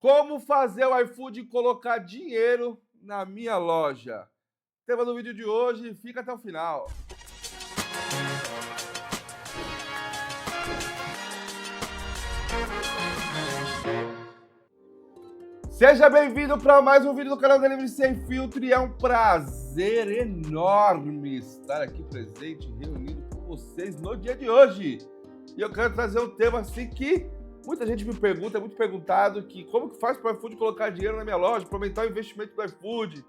Como fazer o iFood colocar dinheiro na minha loja? Tema do vídeo de hoje, fica até o final. Seja bem-vindo para mais um vídeo do canal Delivery Sem Filtro e é um prazer enorme estar aqui presente, reunido com vocês no dia de hoje. E eu quero trazer um tema assim que muita gente me pergunta, é muito perguntado, que como que faz para o iFood colocar dinheiro na minha loja, para aumentar o investimento do iFood?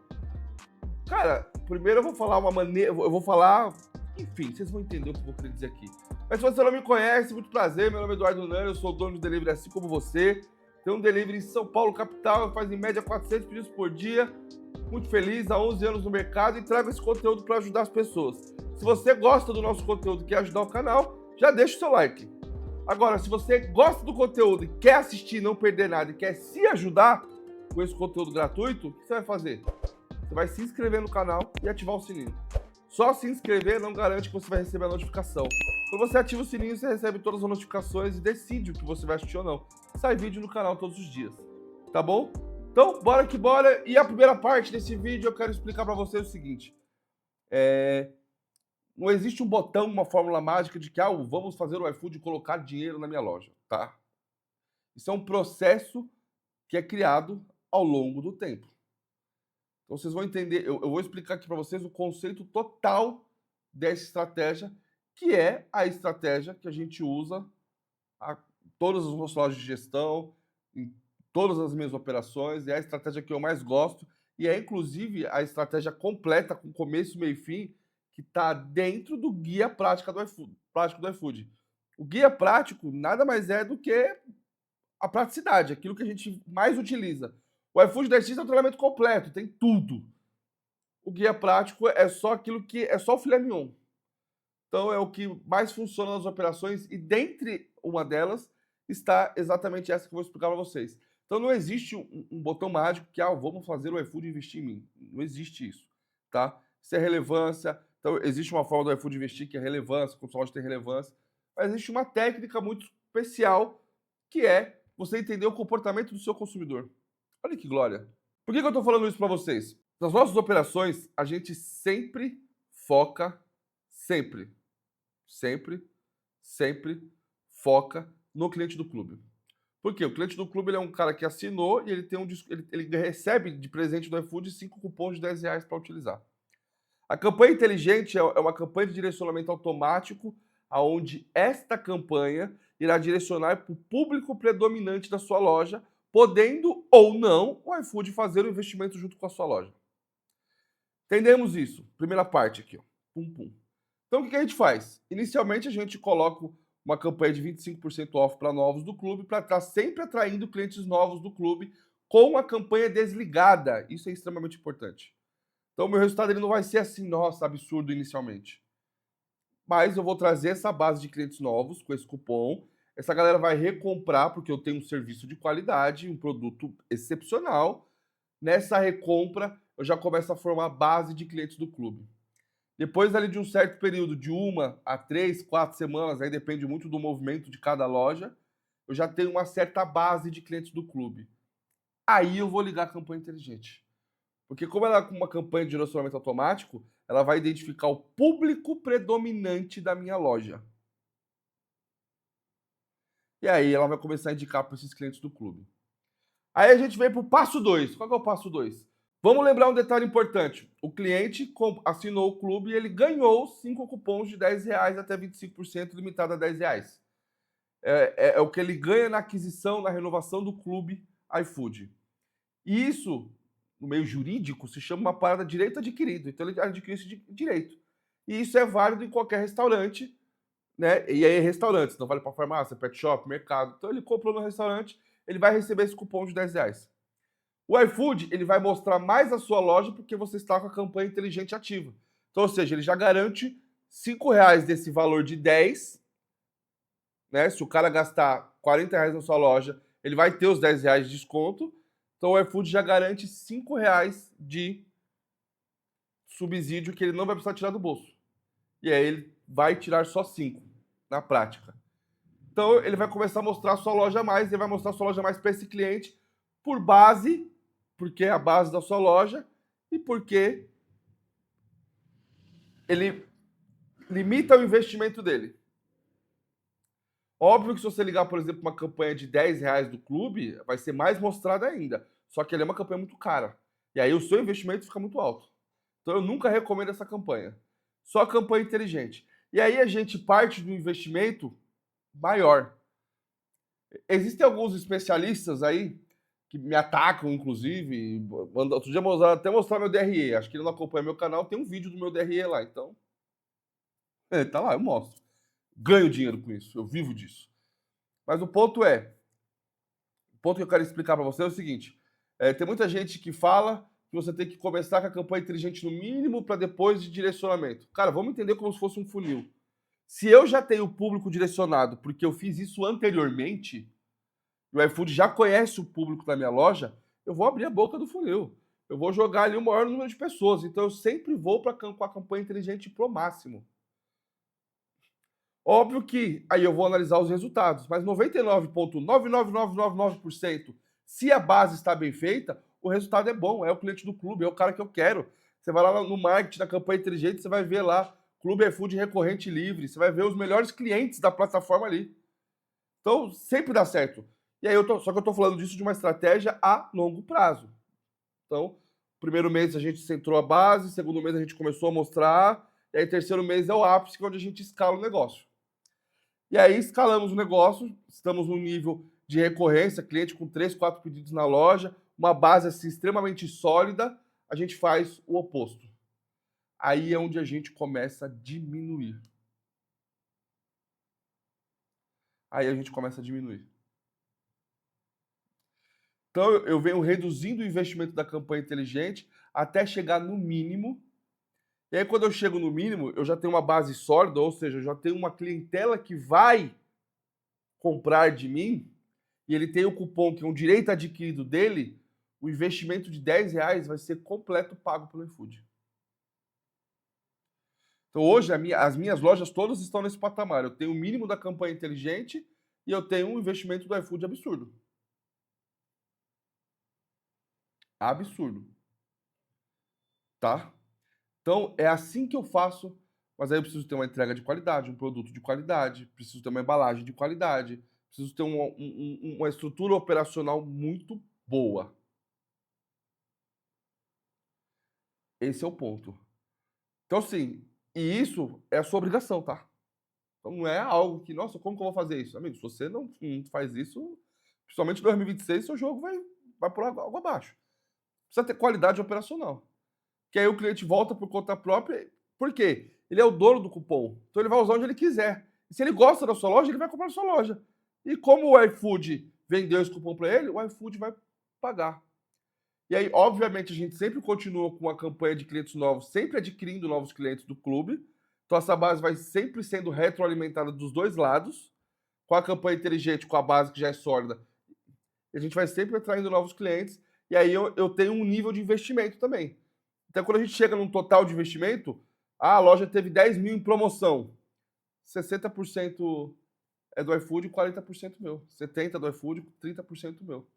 Cara, primeiro eu vou falar uma maneira, eu vou falar, enfim, vocês vão entender o que eu vou querer dizer aqui. Mas se você não me conhece, muito prazer, meu nome é Eduardo Nani, eu sou dono de delivery assim como você. Tenho um delivery em São Paulo, capital, faz em média 400 pedidos por dia. Muito feliz, há 11 anos no mercado e trago esse conteúdo para ajudar as pessoas. Se você gosta do nosso conteúdo e quer ajudar o canal, já deixa o seu like. Agora, se você gosta do conteúdo e quer assistir, não perder nada e quer se ajudar com esse conteúdo gratuito, o que você vai fazer? Você vai se inscrever no canal e ativar o sininho. Só se inscrever não garante que você vai receber a notificação. Quando você ativa o sininho, você recebe todas as notificações e decide o que você vai assistir ou não. Sai vídeo no canal todos os dias, tá bom? Então, bora que bora. E a primeira parte desse vídeo eu quero explicar para vocês o seguinte. Não existe um botão, uma fórmula mágica de que vamos fazer o iFood colocar dinheiro na minha loja, tá? Isso é um processo que é criado ao longo do tempo. Então vocês vão entender, eu vou explicar aqui para vocês o conceito total dessa estratégia, que é a estratégia que a gente usa em todas as nossas lojas de gestão, em todas as minhas operações, é a estratégia que eu mais gosto, e é inclusive a estratégia completa, com começo, meio e fim, que está dentro do guia prático do iFood. O guia prático nada mais é do que a praticidade, aquilo que a gente mais utiliza. O iFood Dietista é um treinamento completo, tem tudo. O guia prático é só aquilo que é só o filé mignon. Então é o que mais funciona nas operações e dentre uma delas está exatamente essa que eu vou explicar para vocês. Então não existe um botão mágico que vamos fazer o iFood investir em mim. Não existe isso, tá? Isso é relevância. Então existe uma forma do iFood investir que é relevância, como a loja tem relevância, mas existe uma técnica muito especial que é você entender o comportamento do seu consumidor. Olha que glória. Por que eu estou falando isso para vocês? Nas nossas operações, a gente sempre foca, sempre foca no cliente do clube. Por quê? O cliente do clube ele é um cara que assinou e ele tem ele recebe de presente do iFood 5 cupons de R$ 10 para utilizar. A campanha inteligente é uma campanha de direcionamento automático, onde esta campanha irá direcionar para o público predominante da sua loja, podendo ou não o iFood fazer o investimento junto com a sua loja. Entendemos isso? Primeira parte aqui, ó. Pum, pum. Então o que a gente faz? Inicialmente a gente coloca uma campanha de 25% off para novos do clube, para estar sempre atraindo clientes novos do clube com a campanha desligada. Isso é extremamente importante. Então o meu resultado ele não vai ser assim, nossa, absurdo inicialmente. Mas eu vou trazer essa base de clientes novos com esse cupom. Essa galera vai recomprar porque eu tenho um serviço de qualidade, um produto excepcional. Nessa recompra, eu já começo a formar a base de clientes do clube. Depois ali de um certo período, de 1 a 3, 4 semanas, aí depende muito do movimento de cada loja, eu já tenho uma certa base de clientes do clube. Aí eu vou ligar a campanha inteligente. Porque como ela é uma campanha de direcionamento automático, ela vai identificar o público predominante da minha loja. E aí ela vai começar a indicar para esses clientes do clube. Aí a gente vem para o passo 2. Qual que é o passo 2? Vamos lembrar um detalhe importante. O cliente assinou o clube e ele ganhou 5 cupons de R$ 10 até 25%, limitado a R$ 10. É o que ele ganha na aquisição, na renovação do clube iFood. E isso, no meio jurídico, se chama uma parada de direito adquirido. Então ele adquiriu esse direito. E isso é válido em qualquer restaurante, né? E aí restaurantes, não vale para farmácia, pet shop, mercado. Então ele comprou no restaurante, ele vai receber esse cupom de R$ 10. O iFood ele vai mostrar mais a sua loja porque você está com a campanha inteligente ativa. Então, ou seja, ele já garante R$ 5 desse valor de 10, né? Se o cara gastar R$ 40 na sua loja, ele vai ter os R$ 10 de desconto. Então o iFood já garante R$ 5 de subsídio que ele não vai precisar tirar do bolso. E aí ele vai tirar só 5 na prática. Então ele vai começar a mostrar a sua loja mais, ele vai mostrar a sua loja mais para esse cliente, por base, porque é a base da sua loja, e porque ele limita o investimento dele. Óbvio que se você ligar, por exemplo, uma campanha de R$ 10 do clube, vai ser mais mostrada ainda. Só que ela é uma campanha muito cara. E aí o seu investimento fica muito alto. Então eu nunca recomendo essa campanha. Só campanha inteligente. E aí a gente parte do investimento maior. Existem alguns especialistas aí que me atacam, inclusive. Outro dia eu até mostrar meu DRE. Acho que ele não acompanha meu canal, tem um vídeo do meu DRE lá. Então, tá lá, eu mostro. Ganho dinheiro com isso, eu vivo disso. Mas o ponto que eu quero explicar para você é o seguinte: tem muita gente que fala que você tem que começar com a campanha inteligente no mínimo para depois de direcionamento. Cara, vamos entender como se fosse um funil. Se eu já tenho o público direcionado porque eu fiz isso anteriormente, e o iFood já conhece o público da minha loja, eu vou abrir a boca do funil. Eu vou jogar ali o maior número de pessoas. Então eu sempre vou com a campanha inteligente pro máximo. Óbvio que aí eu vou analisar os resultados, mas 99,99999%, se a base está bem feita, o resultado é bom, é o cliente do clube, é o cara que eu quero. Você vai lá no marketing da campanha inteligente, você vai ver lá Clube iFood recorrente livre, você vai ver os melhores clientes da plataforma ali. Então, sempre dá certo. E aí só que eu estou falando disso de uma estratégia a longo prazo. Então, primeiro mês a gente centrou a base, segundo mês a gente começou a mostrar, e aí terceiro mês é o ápice, que é onde a gente escala o negócio. E aí escalamos o negócio, estamos num nível de recorrência, cliente com 3, 4 pedidos na loja, uma base assim, extremamente sólida, a gente faz o oposto. Aí é onde a gente começa a diminuir. Então eu venho reduzindo o investimento da campanha inteligente até chegar no mínimo. E aí quando eu chego no mínimo, eu já tenho uma base sólida, ou seja, eu já tenho uma clientela que vai comprar de mim, e ele tem o cupom que é um direito adquirido dele, o investimento de R$ 10 vai ser completo pago pelo iFood. Então hoje as minhas lojas todas estão nesse patamar. Eu tenho o mínimo da campanha inteligente e eu tenho um investimento do iFood absurdo. Absurdo. Tá? Então é assim que eu faço, mas aí eu preciso ter uma entrega de qualidade, um produto de qualidade, preciso ter uma embalagem de qualidade, preciso ter uma estrutura operacional muito boa. Esse é o ponto. Então, assim, e isso é a sua obrigação, tá? Então não é algo que, nossa, como que eu vou fazer isso? Amigo, se você não faz isso, principalmente em 2026, seu jogo vai por água abaixo. Precisa ter qualidade operacional. Que aí o cliente volta por conta própria. Por quê? Ele é o dono do cupom. Então ele vai usar onde ele quiser. E se ele gosta da sua loja, ele vai comprar na sua loja. E como o iFood vendeu esse cupom para ele, o iFood vai pagar. E aí, obviamente, a gente sempre continua com a campanha de clientes novos, sempre adquirindo novos clientes do clube. Então, essa base vai sempre sendo retroalimentada dos dois lados, com a campanha inteligente, com a base que já é sólida. E a gente vai sempre atraindo novos clientes. E aí, eu tenho um nível de investimento também. Então, quando a gente chega num total de investimento, a loja teve 10 mil em promoção. 60% é do iFood e 40% meu. 70% do iFood e 30% meu.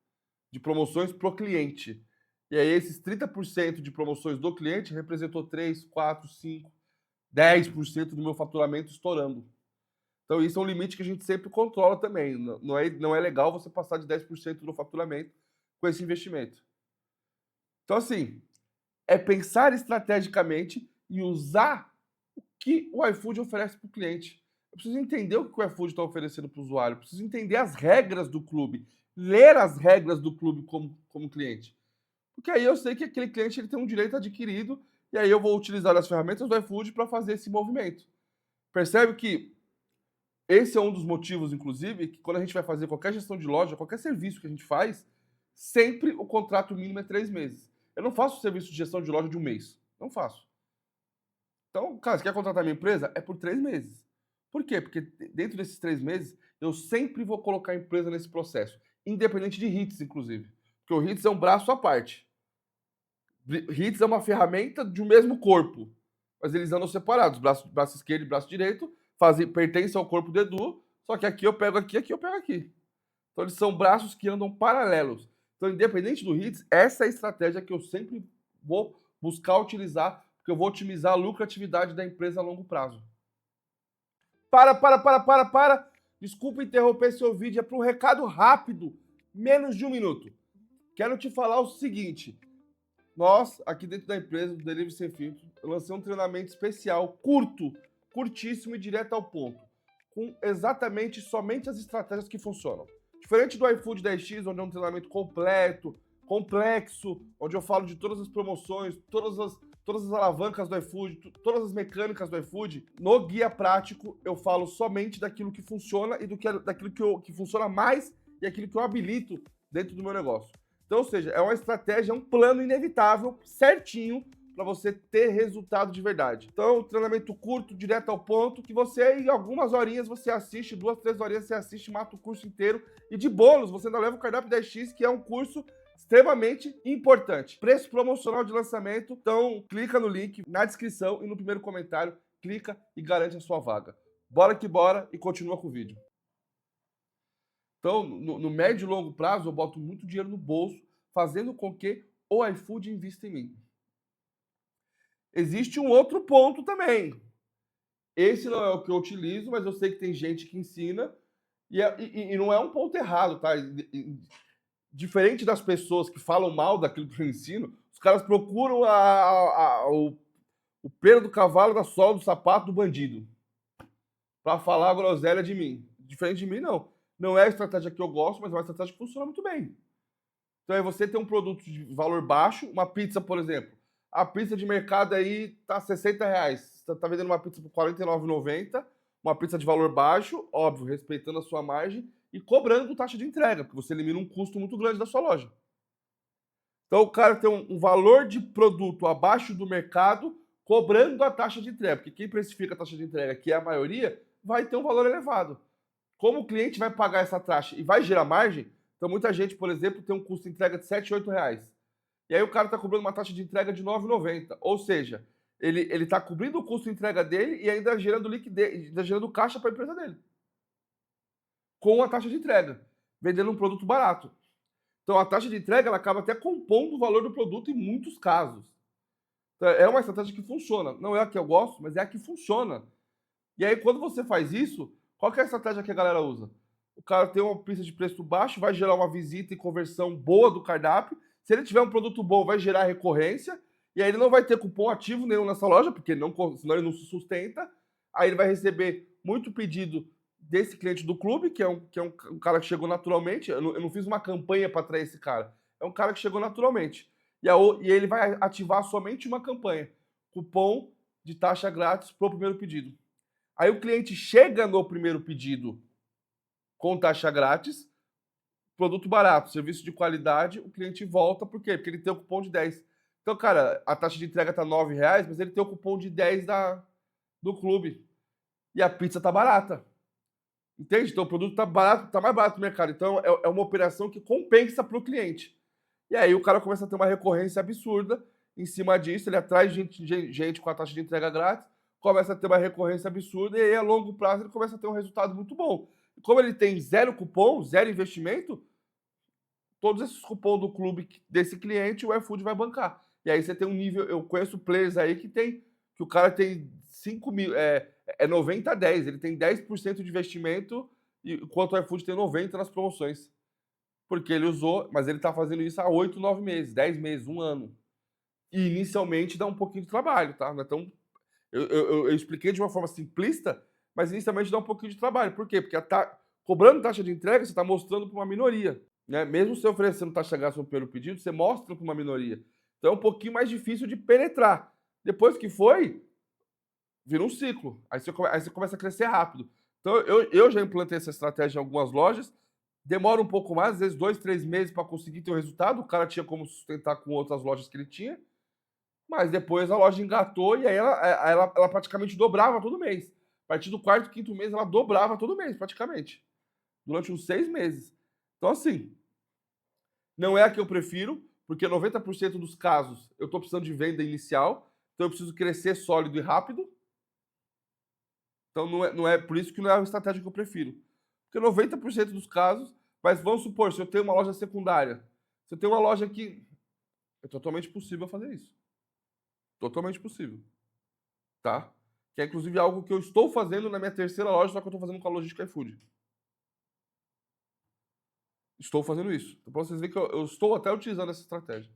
De promoções pro cliente. E aí esses 30% de promoções do cliente representou 3, 4, 5, 10% do meu faturamento estourando. Então isso é um limite que a gente sempre controla também. Não é legal você passar de 10% do faturamento com esse investimento. Então assim, é pensar estrategicamente e usar o que o iFood oferece para o cliente. Eu preciso entender o que o iFood está oferecendo para o usuário, eu preciso entender as regras do clube, ler as regras do clube como cliente. Porque aí eu sei que aquele cliente ele tem um direito adquirido e aí eu vou utilizar as ferramentas do iFood para fazer esse movimento. Percebe que esse é um dos motivos, inclusive, que quando a gente vai fazer qualquer gestão de loja, qualquer serviço que a gente faz, sempre o contrato mínimo é 3 meses. Eu não faço serviço de gestão de loja de um mês. Não faço. Então, cara, você quer contratar minha empresa? É por 3 meses. Por quê? Porque dentro desses 3 meses, eu sempre vou colocar a empresa nesse processo. Independente de HITS, inclusive. Porque o HITS é um braço à parte. HITS é uma ferramenta de um mesmo corpo, mas eles andam separados. Braço esquerdo e braço direito pertencem ao corpo do Edu, só que aqui eu pego aqui eu pego aqui. Então eles são braços que andam paralelos. Então, independente do hits, essa é a estratégia que eu sempre vou buscar utilizar, porque eu vou otimizar a lucratividade da empresa a longo prazo. Para! Desculpa interromper seu vídeo, é para um recado rápido, menos de 1 minuto. Quero te falar o seguinte, nós, aqui dentro da empresa, do Delivery Sem Filtro, eu lancei um treinamento especial, curtíssimo e direto ao ponto, com exatamente somente as estratégias que funcionam. Diferente do iFood 10X, onde é um treinamento completo, complexo, onde eu falo de todas as promoções, todas as alavancas do iFood, todas as mecânicas do iFood, no guia prático eu falo somente daquilo que funciona e daquilo que funciona mais e aquilo que eu habilito dentro do meu negócio. Então, ou seja, é uma estratégia, é um plano inevitável, certinho, para você ter resultado de verdade. Então, treinamento curto, direto ao ponto, que você, em algumas horinhas, você assiste, 2, 3 horinhas, você assiste, mata o curso inteiro. E de bônus, você ainda leva o Cardápio 10X, que é um curso extremamente importante. Preço promocional de lançamento, então clica no link na descrição e no primeiro comentário, clica e garante a sua vaga. Bora que bora e continua com o vídeo. Então, no médio e longo prazo, eu boto muito dinheiro no bolso, fazendo com que o iFood invista em mim. Existe um outro ponto também. Esse não é o que eu utilizo, mas eu sei que tem gente que ensina, e não é um ponto errado, tá? Diferente das pessoas que falam mal daquilo que eu ensino, os caras procuram o pelo do cavalo da sola do sapato do bandido para falar a groselha de mim. Diferente de mim, não. Não é a estratégia que eu gosto, mas é uma estratégia que funciona muito bem. Então é você ter um produto de valor baixo, uma pizza, por exemplo. A pizza de mercado aí tá R$60. Você tá vendendo uma pizza por R$49,90, uma pizza de valor baixo, óbvio, respeitando a sua margem e cobrando taxa de entrega, porque você elimina um custo muito grande da sua loja. Então o cara tem um valor de produto abaixo do mercado, cobrando a taxa de entrega, porque quem precifica a taxa de entrega, que é a maioria, vai ter um valor elevado. Como o cliente vai pagar essa taxa e vai gerar margem, então muita gente, por exemplo, tem um custo de entrega de R$7, R$8. E aí o cara está cobrando uma taxa de entrega de R$9,90. Ou seja, ele está cobrindo o custo de entrega dele e ainda gerando liquidez, ainda gerando caixa para a empresa dele. Com a taxa de entrega, vendendo um produto barato. Então a taxa de entrega ela acaba até compondo o valor do produto em muitos casos. Então, é uma estratégia que funciona. Não é a que eu gosto, mas é a que funciona. E aí quando você faz isso, qual que é a estratégia que a galera usa? O cara tem uma pista de preço baixo, vai gerar uma visita e conversão boa do cardápio. Se ele tiver um produto bom, vai gerar recorrência. E aí ele não vai ter cupom ativo nenhum nessa loja, porque senão ele não se sustenta. Aí ele vai receber muito pedido desse cliente do clube, que é um cara que chegou naturalmente. Eu não fiz uma campanha para atrair esse cara. É um cara que chegou naturalmente. E ele vai ativar somente uma campanha. Cupom de taxa grátis para o primeiro pedido. Aí o cliente chega no primeiro pedido com taxa grátis, produto barato, serviço de qualidade, o cliente volta, por quê? Porque ele tem o cupom de 10. Então, cara, a taxa de entrega tá R$9, mas ele tem o cupom de 10 do clube. E a pizza tá barata. Entende? Então o produto tá barato, tá mais barato no mercado. Então é uma operação que compensa para o cliente. E aí o cara começa a ter uma recorrência absurda em cima disso, ele atrai gente com a taxa de entrega grátis, começa a ter uma recorrência absurda e aí a longo prazo ele começa a ter um resultado muito bom. E como ele tem zero cupom, zero investimento, todos esses cupons do clube desse cliente o iFood vai bancar. E aí você tem um nível, eu conheço players aí que o cara tem 5 mil, é 90-10, ele tem 10% de investimento, enquanto o iFood tem 90% nas promoções. Porque ele usou, mas ele está fazendo isso há 8, 9 meses, 10 meses, um ano. E inicialmente dá um pouquinho de trabalho, tá? Então, eu expliquei de uma forma simplista, mas inicialmente dá um pouquinho de trabalho. Por quê? Porque cobrando taxa de entrega, você está mostrando para uma minoria. Né? Mesmo você oferecendo taxa grátis no primeiro pedido, você mostra para uma minoria. Então é um pouquinho mais difícil de penetrar. Depois que foi, vira um ciclo. Aí você começa a crescer rápido. Então eu já implantei essa estratégia em algumas lojas. Demora um pouco mais, às vezes 2, 3 meses para conseguir ter o resultado. O cara tinha como sustentar com outras lojas que ele tinha. Mas depois a loja engatou e aí ela praticamente dobrava todo mês. A partir do quarto, quinto mês, ela dobrava todo mês, praticamente. Durante uns 6 meses. Então, assim, não é a que eu prefiro, porque 90% dos casos eu estou precisando de venda inicial, então eu preciso crescer sólido e rápido. Então não é por isso que não é a estratégia que eu prefiro. Porque 90% dos casos, mas vamos supor, se eu tenho uma loja secundária, Você tem uma loja que é totalmente possível fazer isso. Totalmente possível. Tá? Que é inclusive algo que eu estou fazendo na minha terceira loja, só que eu estou fazendo com a logística iFood. Estou fazendo isso. Então, para vocês verem que eu estou até utilizando essa estratégia.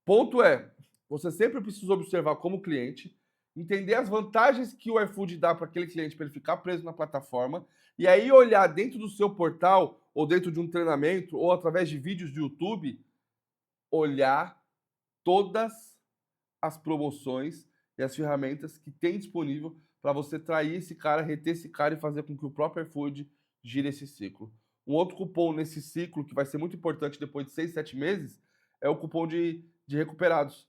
Ponto é, você sempre precisa observar como cliente, entender as vantagens que o iFood dá para aquele cliente para ele ficar preso na plataforma, e aí olhar dentro do seu portal, ou dentro de um treinamento, ou através de vídeos de YouTube, olhar todas as promoções e as ferramentas que tem disponível para você trair esse cara, reter esse cara e fazer com que o próprio iFood gire esse ciclo. Um outro cupom nesse ciclo, que vai ser muito importante depois de 6, 7 meses, é o cupom de recuperados,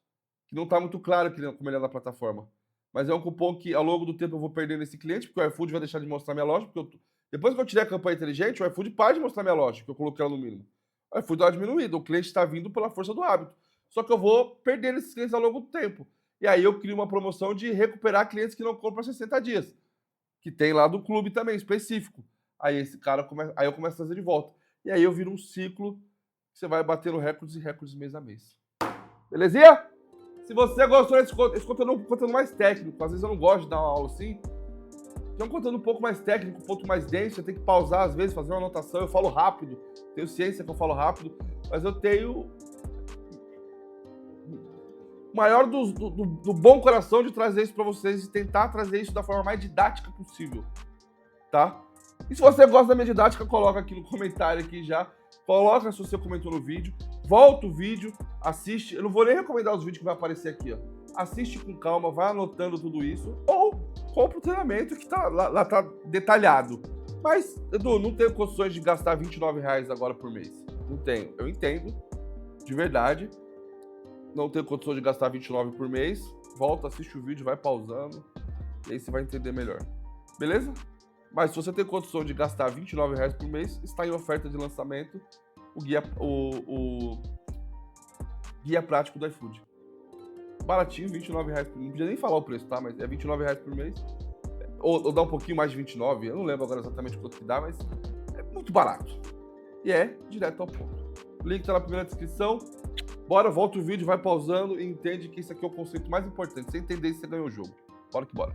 que não está muito claro aqui como ele é na plataforma. Mas é um cupom que, ao longo do tempo, eu vou perdendo esse cliente, porque o iFood vai deixar de mostrar minha loja, porque depois que eu tirei a campanha inteligente, o iFood para de mostrar minha loja, que eu coloquei ela no mínimo. O iFood dá uma diminuída, o cliente está vindo pela força do hábito. Só que eu vou perdendo esses clientes ao longo do tempo. E aí eu crio uma promoção de recuperar clientes que não compram há 60 dias, que tem lá do clube também, específico. Aí esse cara aí eu começo a trazer de volta. E aí eu viro um ciclo que você vai batendo recordes e recordes mês a mês. Belezinha? Se você gostou desse conteúdo, um conteúdo mais técnico, às vezes eu não gosto de dar uma aula assim, é um conteúdo um pouco mais técnico, um pouco mais denso, você tem que pausar às vezes, fazer uma anotação, eu falo rápido, tenho ciência que eu falo rápido, mas eu tenho o maior do bom coração de trazer isso para vocês e tentar trazer isso da forma mais didática possível, tá? E se você gosta da minha didática, coloca aqui no comentário aqui já, coloca se você comentou no vídeo, volta o vídeo, assiste, eu não vou nem recomendar os vídeos que vai aparecer aqui, ó. Assiste com calma, vai anotando tudo isso, ou compra o treinamento que tá, lá tá detalhado. Mas, Edu, não tenho condições de gastar R$29 agora por mês. Não tenho, eu entendo, de verdade. Não tenho condições de gastar R$29 por mês. Volta, assiste o vídeo, vai pausando, e aí você vai entender melhor. Beleza? Mas se você tem condição de gastar R$29 por mês, está em oferta de lançamento o guia prático do iFood. Baratinho, R$29 por mês. Não podia nem falar o preço, tá? Mas é R$29 por mês. Ou dá um pouquinho mais de 29, eu não lembro agora exatamente quanto que dá, mas é muito barato. E é direto ao ponto. O link tá na primeira descrição. Bora, volta o vídeo, vai pausando e entende que isso aqui é o conceito mais importante. Você entender isso, você ganhou o jogo. Bora que bora.